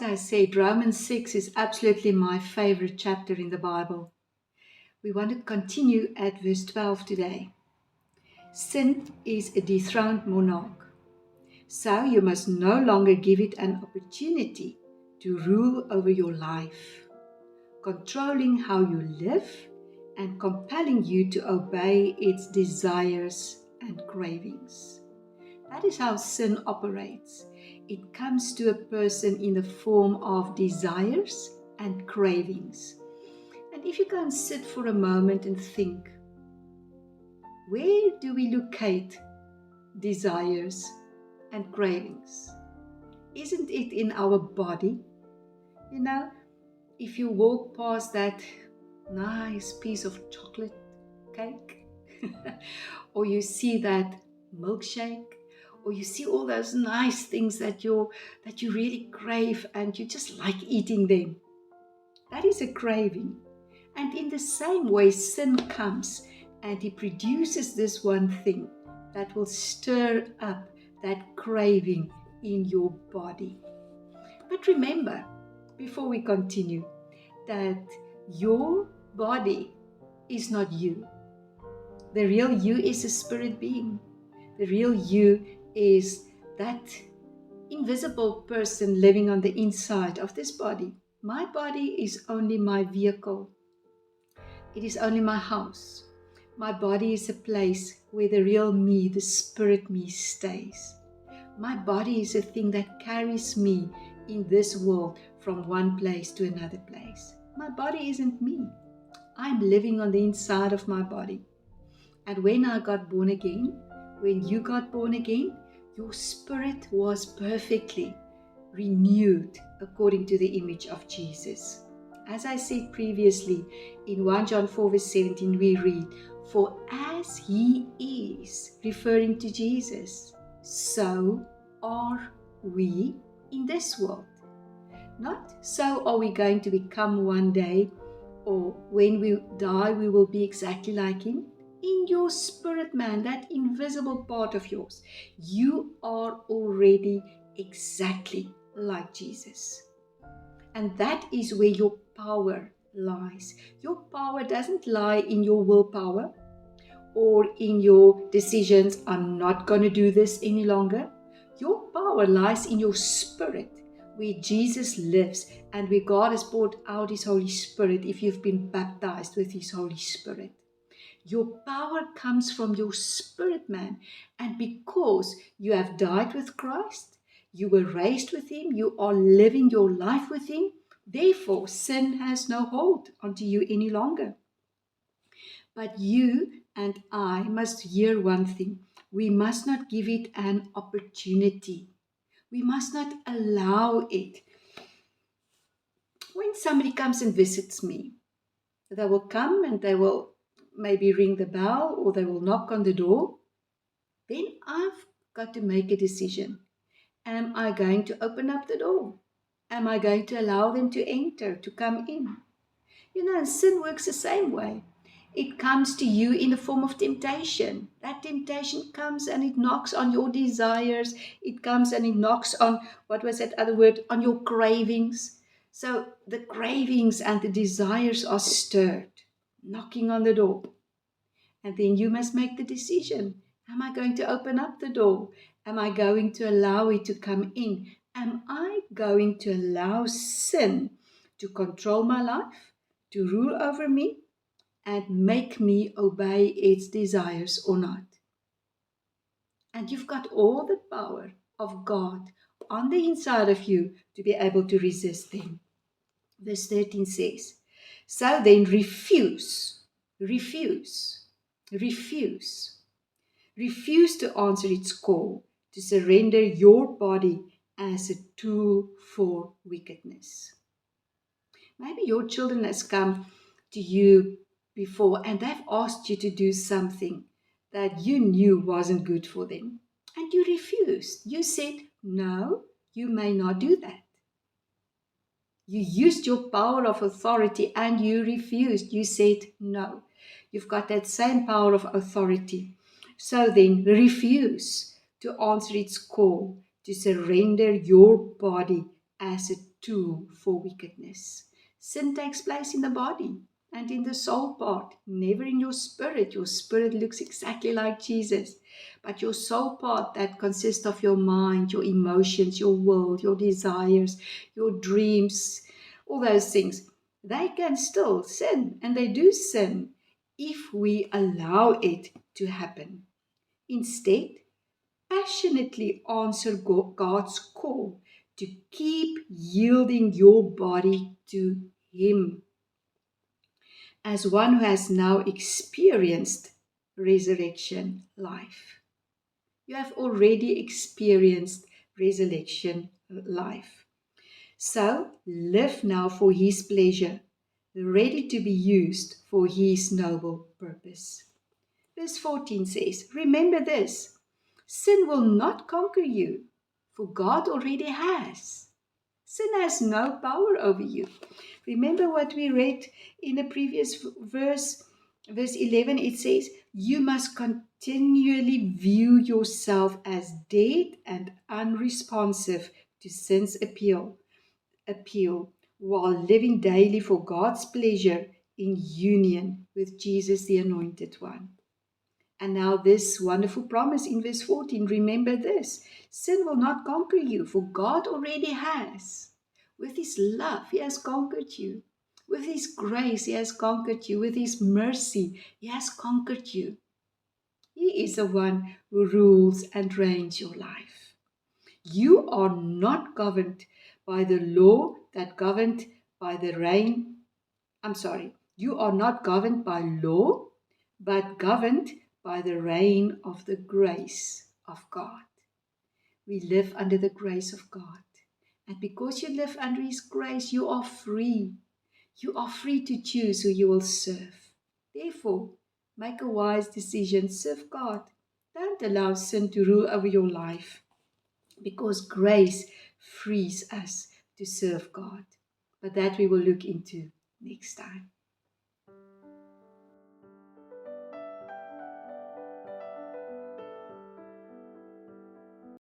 as I said, Romans 6 is absolutely my favorite chapter in the Bible. We want to continue at verse 12 today. Sin is a dethroned monarch, so you must no longer give it an opportunity to rule over your life, controlling how you live and compelling you to obey its desires and cravings. That is how sin operates. It comes to a person in the form of desires and cravings. And if you go and sit for a moment and think, where do we locate desires and cravings? Isn't it in our body? You know, if you walk past that nice piece of chocolate cake, or you see that milkshake, or you see all those nice things that you really crave and you just like eating them, that is a craving. And in the same way, sin comes and it produces this one thing that will stir up that craving in your body. But remember, before we continue, that your body is not you. The real you is a spirit being. The real you is that invisible person living on the inside of this body. My body is only my vehicle. It is only my house. My body is a place where the real me, the spirit me, stays. My body is a thing that carries me in this world from one place to another place. My body isn't me. I'm living on the inside of my body. And when I got born again, when you got born again, your spirit was perfectly renewed according to the image of Jesus. As I said previously, in 1 John 4 verse 17 we read, "For as he is," referring to Jesus, "so are we in this world." Not so are we going to become one day, or when we die we will be exactly like him. In your spirit man, that invisible part of yours, you are already exactly like Jesus. And that is where your power lies. Your power doesn't lie in your willpower or in your decisions, "I'm not going to do this any longer." Your power lies in your spirit, where Jesus lives and where God has poured out His Holy Spirit if you've been baptized with His Holy Spirit. Your power comes from your spirit man, and because you have died with Christ, you were raised with Him, you are living your life with Him, therefore sin has no hold onto you any longer. But you and I must hear one thing. We must not give it an opportunity. We must not allow it. When somebody comes and visits me, they will come and they will maybe ring the bell or they will knock on the door. Then I've got to make a decision. Am I going to open up the door? Am I going to allow them to enter, to come in? You know, sin works the same way. It comes to you in the form of temptation. That temptation comes and it knocks on your desires. It comes and it knocks on, what was that other word, on your cravings. So the cravings and the desires are stirred, knocking on the door. And then you must make the decision. Am I going to open up the door? Am I going to allow it to come in? Am I going to allow sin to control my life, to rule over me, and make me obey its desires or not? And you've got all the power of God on the inside of you to be able to resist them. Verse 13 says, "So then refuse to answer its call, to surrender your body as a tool for wickedness." Maybe your children has come to you before and they've asked you to do something that you knew wasn't good for them. And you refused. You said, "No, you may not do that." You used your power of authority and you refused. You said, "No." You've got that same power of authority. So then, refuse to answer its call, to surrender your body as a tool for wickedness. Sin takes place in the body and in the soul part, never in your spirit. Your spirit looks exactly like Jesus. But your soul part, that consists of your mind, your emotions, your will, your desires, your dreams, all those things, they can still sin, and they do sin if we allow it to happen. Instead, passionately answer God's call to keep yielding your body to Him. As one who has now experienced resurrection life. You have already experienced resurrection life. So live now for His pleasure, ready to be used for His noble purpose. Verse 14 says, remember this, sin will not conquer you, for God already has. Sin has no power over you. Remember what we read in the previous verse 11, it says, you must continually view yourself as dead and unresponsive to sin's appeal, while living daily for God's pleasure in union with Jesus, the Anointed One. And now this wonderful promise in verse 14, remember this, sin will not conquer you, for God already has. With His love, He has conquered you. With His grace, He has conquered you. With His mercy, He has conquered you. He is the one who rules and reigns your life. You are not governed by the law that governed by the reign. You are not governed by law, but governed by the reign of the grace of God. We live under the grace of God. And because you live under His grace, you are free. You are free to choose who you will serve. Therefore, make a wise decision. Serve God. Don't allow sin to rule over your life, because grace frees us to serve God. But that we will look into next time.